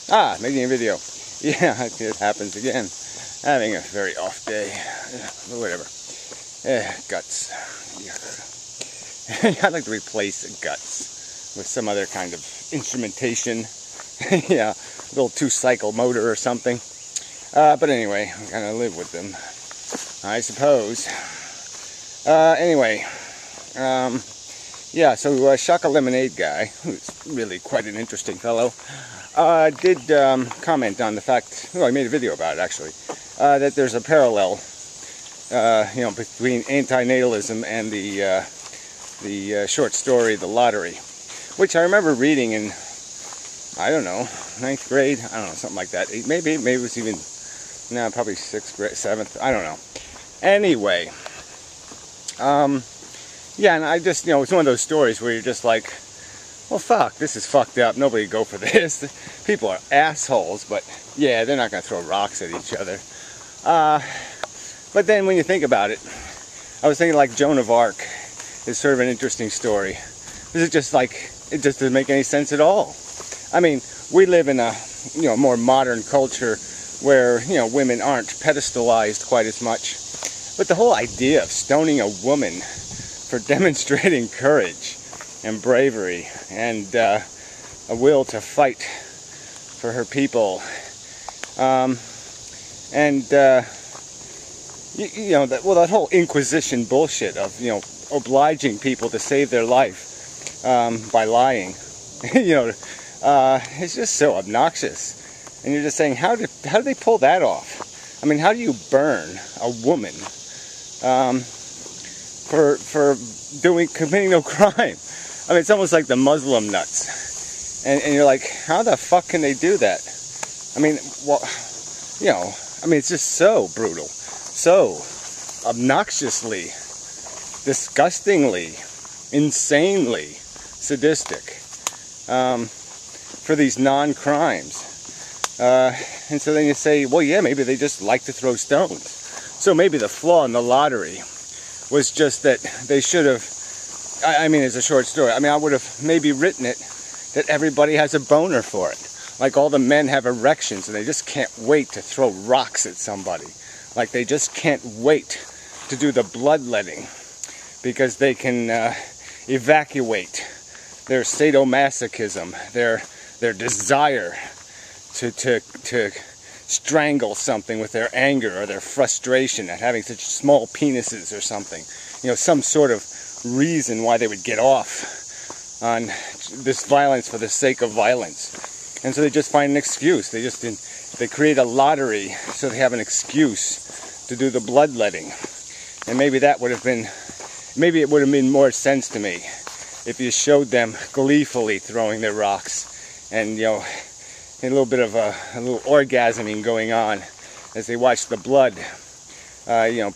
Making a video. Yeah, it happens again. Having a very off day. Whatever. Guts. I'd like to replace the guts with some other kind of instrumentation. Yeah, a little 2-cycle motor or something. But anyway, I kind of live with them, I suppose. Anyway. Yeah, so Shaka Lemonade guy, who's really quite an interesting fellow, did comment on the fact, well, he made a video about it actually, that there's a parallel, between anti-Natalism and the short story, The Lottery, which I remember reading in, I don't know, 9th grade, I don't know, something like that. Maybe it was even, no, probably 6th grade, 7th, I don't know. Anyway, yeah, and I just, it's one of those stories where you're just like, well, fuck, this is fucked up. Nobody would go for this. People are assholes, but yeah, they're not going to throw rocks at each other. But then when you think about it, I was thinking like Joan of Arc is sort of an interesting story. This is just like, it just doesn't make any sense at all. I mean, we live in a, more modern culture where, women aren't pedestalized quite as much. But the whole idea of stoning a woman for demonstrating courage and bravery and a will to fight for her people, that whole Inquisition bullshit of obliging people to save their life by lying, it's just so obnoxious. And you're just saying, how do they pull that off? I mean, how do you burn a woman for committing no crime? I mean, it's almost like the Muslim nuts, and you're like, how the fuck can they do that? I mean, well, it's just so brutal, so obnoxiously, disgustingly, insanely sadistic for these non-crimes. And so then you say, well, yeah, maybe they just like to throw stones. So maybe the flaw in The Lottery was just that they should have, I mean, it's a short story. I mean, I would have maybe written it that everybody has a boner for it. Like all the men have erections and they just can't wait to throw rocks at somebody. Like they just can't wait to do the bloodletting because they can evacuate their sadomasochism, their desire to strangle something with their anger or their frustration at having such small penises or something. Some sort of reason why they would get off on this violence for the sake of violence. And so they just find an excuse. They create a lottery so they have an excuse to do the bloodletting. And maybe it would have made more sense to me if you showed them gleefully throwing their rocks and, a little bit of a little orgasming going on as they watch the blood,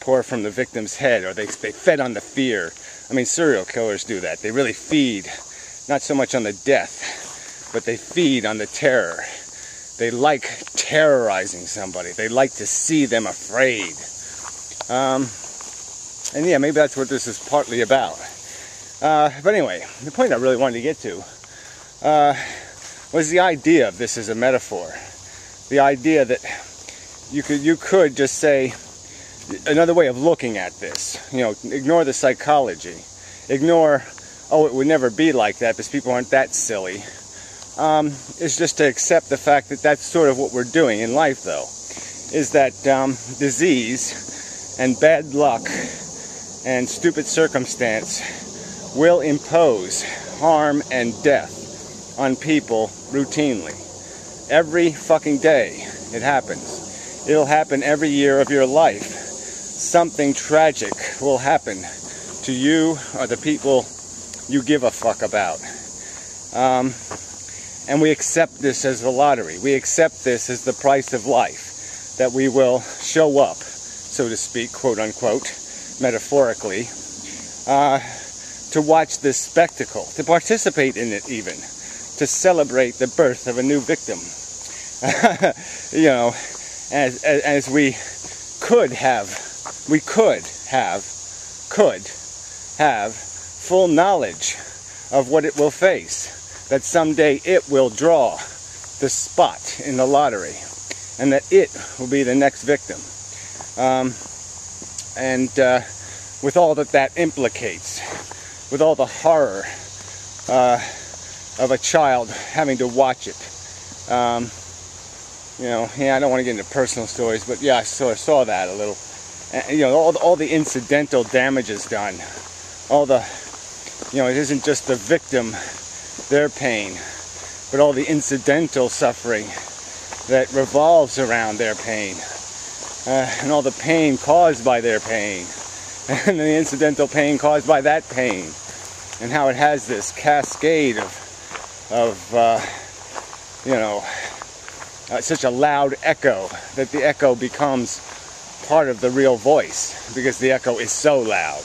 pour from the victim's head, or they fed on the fear. I mean, serial killers do that. They really feed, not so much on the death, but they feed on the terror. They like terrorizing somebody. They like to see them afraid. And yeah, maybe that's what this is partly about. But anyway, the point I really wanted to get to was the idea of this as a metaphor. The idea that you could just say, another way of looking at this, ignore the psychology, ignore, oh, it would never be like that because people aren't that silly, is just to accept the fact that that's sort of what we're doing in life, though, is that disease and bad luck and stupid circumstance will impose harm and death on people routinely. Every fucking day it happens. It'll happen every year of your life. Something tragic will happen to you or the people you give a fuck about. And we accept this as the lottery. We accept this as the price of life. That we will show up, so to speak, quote unquote, metaphorically, to watch this spectacle, to participate in it even, to celebrate the birth of a new victim. As we could have full knowledge of what it will face, that someday it will draw the spot in the lottery, and that it will be the next victim. With all that implicates, with all the horror of a child having to watch it. Yeah, I don't want to get into personal stories, but yeah, I saw that a little. And, all the incidental damages done. All the, it isn't just the victim, their pain, but all the incidental suffering that revolves around their pain. And all the pain caused by their pain. And the incidental pain caused by that pain. And how it has this cascade of such a loud echo that the echo becomes part of the real voice, because the echo is so loud.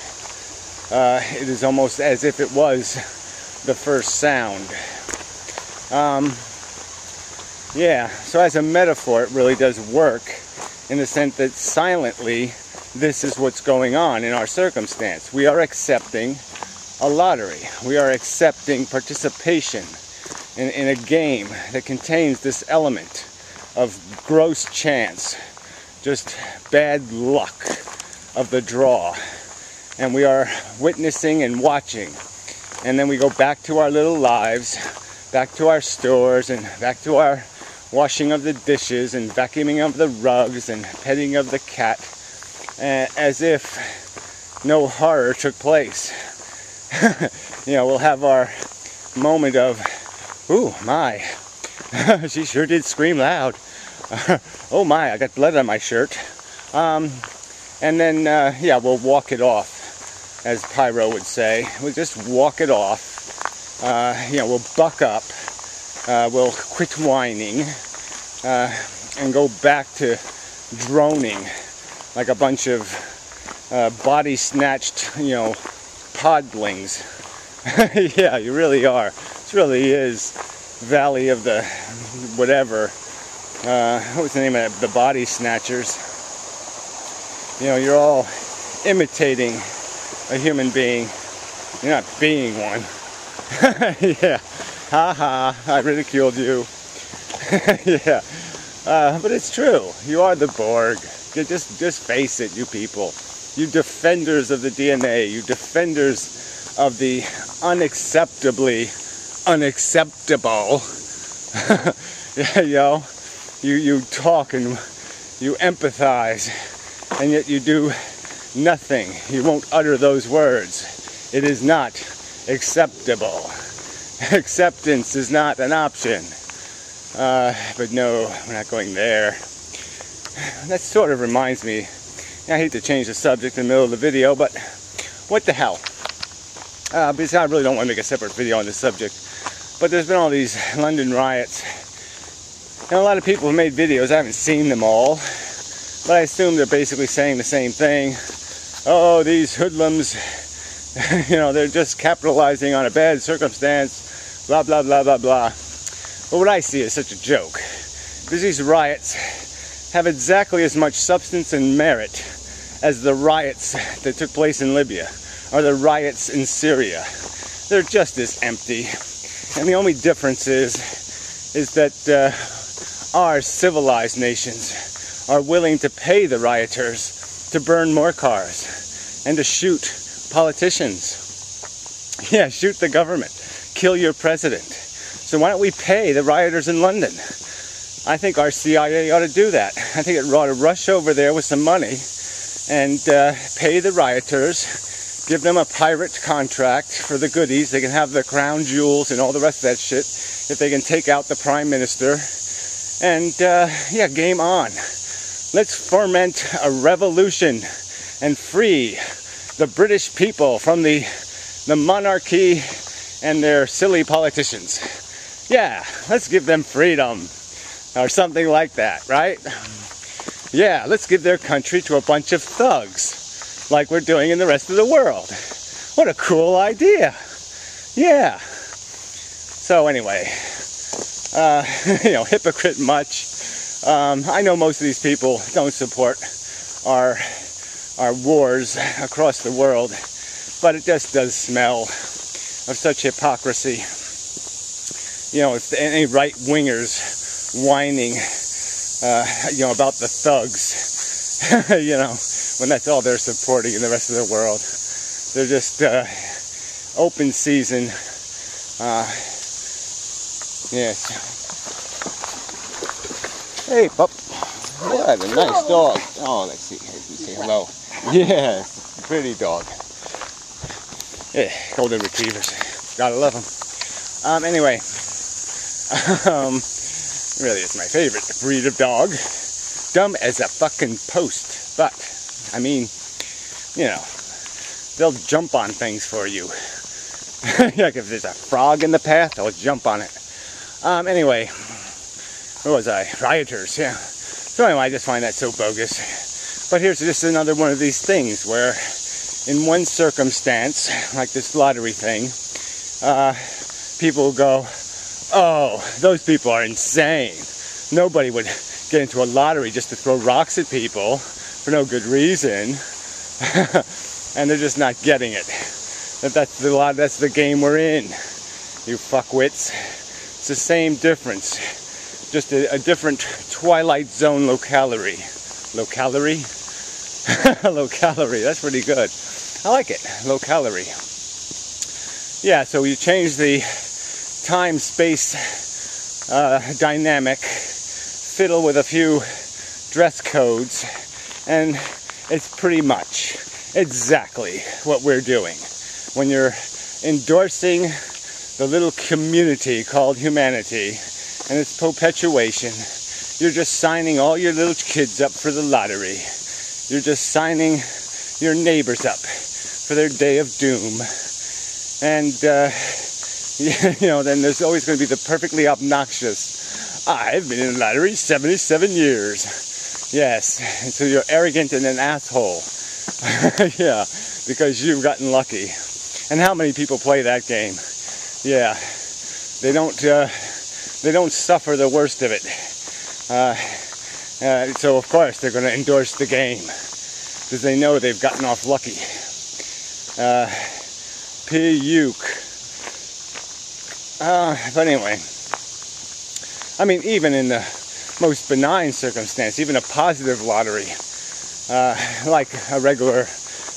It is almost as if it was the first sound. Yeah, so as a metaphor, it really does work in the sense that silently, this is what's going on in our circumstance. We are accepting a lottery. We are accepting participation in a game that contains this element of gross chance, just bad luck of the draw. And we are witnessing and watching. And then we go back to our little lives, back to our stores, and back to our washing of the dishes and vacuuming of the rugs and petting of the cat, as if no horror took place. We'll have our moment of, ooh, my, she sure did scream loud. Oh my, I got blood on my shirt. And then, we'll walk it off, as Pyro would say. We'll just walk it off. We'll buck up. We'll quit whining. And go back to droning like a bunch of body-snatched, podlings. Yeah, you really are. This really is Valley of the whatever. What was the name of it? The Body Snatchers. You're all imitating a human being. You're not being one. Yeah. Ha ha, I ridiculed you. Yeah. But it's true. You are the Borg. Just face it, you people. You defenders of the DNA. You defenders of the unacceptably unacceptable. You talk and you empathize, and yet you do nothing. You won't utter those words. It is not acceptable. Acceptance is not an option. But no, we're not going there. That sort of reminds me, I hate to change the subject in the middle of the video, but what the hell? Because I really don't want to make a separate video on this subject. But there's been all these London riots. And a lot of people have made videos. I haven't seen them all. But I assume they're basically saying the same thing. Oh, these hoodlums, they're just capitalizing on a bad circumstance. Blah, blah, blah, blah, blah. But what I see is such a joke. Because these riots have exactly as much substance and merit as the riots that took place in Libya, or the riots in Syria. They're just as empty. And the only difference is that our civilized nations are willing to pay the rioters to burn more cars and to shoot politicians. Yeah, shoot the government. Kill your president. So why don't we pay the rioters in London? I think our CIA ought to do that. I think it ought to rush over there with some money and pay the rioters, give them a pirate contract for the goodies. They can have the crown jewels and all the rest of that shit if they can take out the prime minister. And game on. Let's foment a revolution and free the British people from the monarchy and their silly politicians. Yeah, let's give them freedom. Or something like that, right? Yeah, let's give their country to a bunch of thugs, like we're doing in the rest of the world. What a cool idea. Yeah. So anyway, hypocrite much. I know most of these people don't support our wars across the world, but it just does smell of such hypocrisy. If any right-wingers whining, about the thugs, when that's all they're supporting in the rest of the world. They're just open season. Yes. Hey, pup. What a nice dog. Oh, let's see. Let's say hello. Yes, pretty dog. Yeah, golden retrievers. Gotta love them. Anyway, really, it's my favorite breed of dog. Dumb as a fucking post, but I mean, they'll jump on things for you. Like if there's a frog in the path, they'll jump on it. Anyway, where was I? Rioters, yeah. So anyway, I just find that so bogus. But here's just another one of these things where, in one circumstance, like this lottery thing, people go, "Oh, those people are insane. Nobody would get into a lottery just to throw rocks at people for no good reason." And they're just not getting it. That's the game we're in, you fuckwits. It's the same difference, just a different Twilight Zone locality. Locality? Locality, that's pretty good. I like it, locality. Yeah, so you change the time-space dynamic, fiddle with a few dress codes, and it's pretty much exactly what we're doing. When you're endorsing the little community called humanity and its perpetuation, you're just signing all your little kids up for the lottery. You're just signing your neighbors up for their day of doom. And, then there's always going to be the perfectly obnoxious, "I've been in the lottery 77 years. Yes, and so you're arrogant and an asshole. Yeah, because you've gotten lucky. And how many people play that game? Yeah, they don't suffer the worst of it. So of course they're going to endorse the game because they know they've gotten off lucky. Puke. But anyway, I mean, even in the most benign circumstance, even a positive lottery, like a regular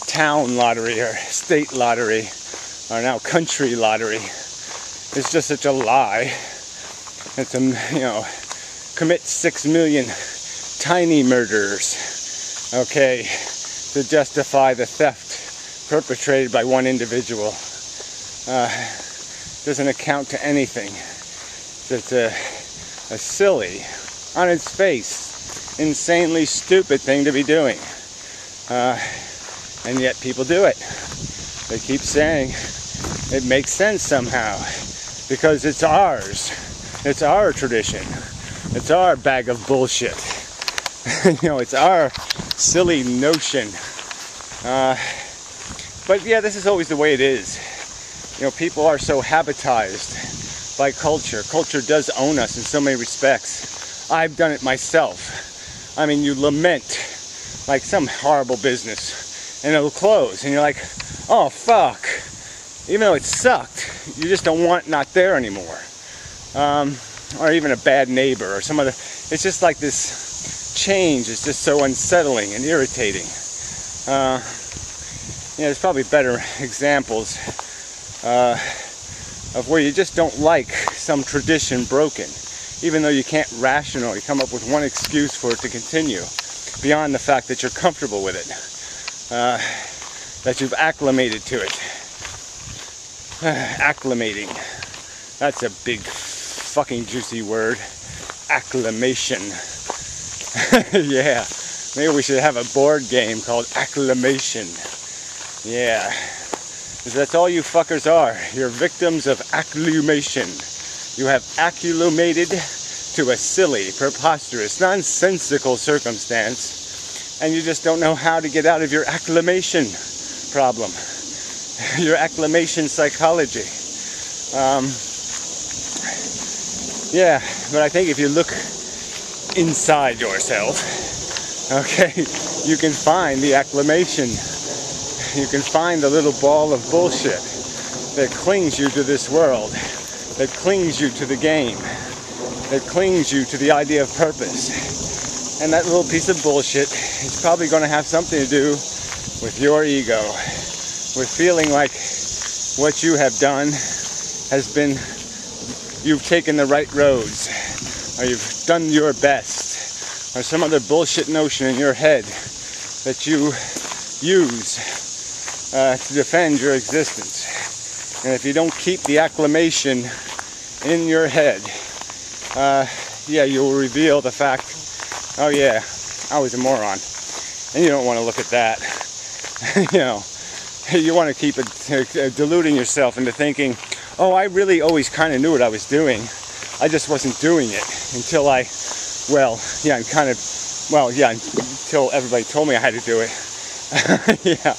town lottery or state lottery, or now country lottery, is just such a lie. It's commit 6 million tiny murders, okay, to justify the theft perpetrated by one individual. Doesn't account to anything. It's a silly, on its face, insanely stupid thing to be doing. And yet people do it. They keep saying it makes sense somehow because it's ours. It's our tradition. It's our bag of bullshit. It's our silly notion. But yeah, this is always the way it is. People are so habitized by culture. Culture does own us in so many respects. I've done it myself. I mean, you lament like some horrible business and it'll close and you're like, oh fuck. Even though it sucked, you just don't want it not there anymore. Or even a bad neighbor or some other. It's just like this change is just so unsettling and irritating. There's probably better examples of where you just don't like some tradition broken, even though you can't rationally come up with one excuse for it to continue, beyond the fact that you're comfortable with it, that you've acclimated to it. Acclimating. That's a big fucking juicy word. Acclimation. Yeah. Maybe we should have a board game called Acclimation. Yeah. Because that's all you fuckers are. You're victims of acclimation. You have acclimated to a silly, preposterous, nonsensical circumstance, and you just don't know how to get out of your acclimation problem. Your acclimation psychology. Yeah, but I think if you look inside yourself, okay, you can find the acclimation. You can find the little ball of bullshit that clings you to this world, that clings you to the game. that clings you to the idea of purpose. And that little piece of bullshit is probably going to have something to do with your ego, with feeling like what you have done has been, you've taken the right roads, or you've done your best, or some other bullshit notion in your head that you use to defend your existence. And if you don't keep the acclamation in your head, yeah, you'll reveal the fact, oh yeah, I was a moron. And you don't want to look at that. You know, you want to keep it, deluding yourself into thinking, oh, I really always kind of knew what I was doing. I just wasn't doing it until until everybody told me I had to do it. Yeah,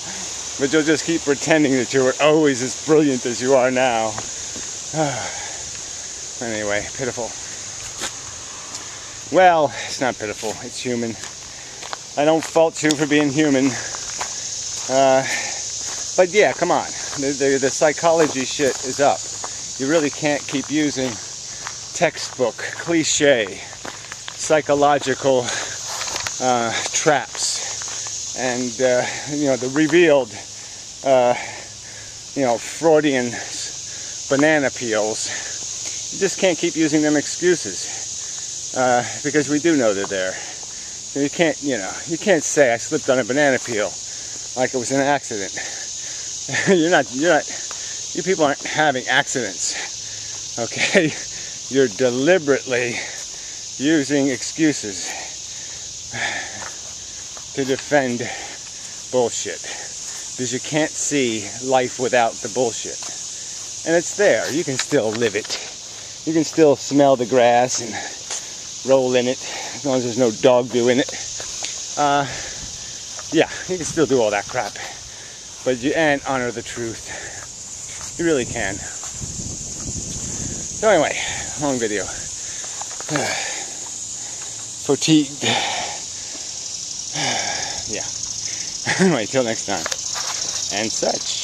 but you'll just keep pretending that you were always as brilliant as you are now. Anyway, pitiful. Well, it's not pitiful, it's human. I don't fault you for being human. But yeah, come on. The psychology shit is up. You really can't keep using textbook, cliche, psychological traps and the revealed Freudian banana peels. You just can't keep using them excuses because we do know they're there. So you can't say I slipped on a banana peel like it was an accident. You people aren't having accidents, okay? You're deliberately using excuses to defend bullshit because you can't see life without the bullshit. And it's there. You can still live it. You can still smell the grass and roll in it as long as there's no dog do in it. Yeah, you can still do all that crap. And honor the truth. You really can. So anyway, long video. Fatigued. Yeah. Anyway, till next time. And such.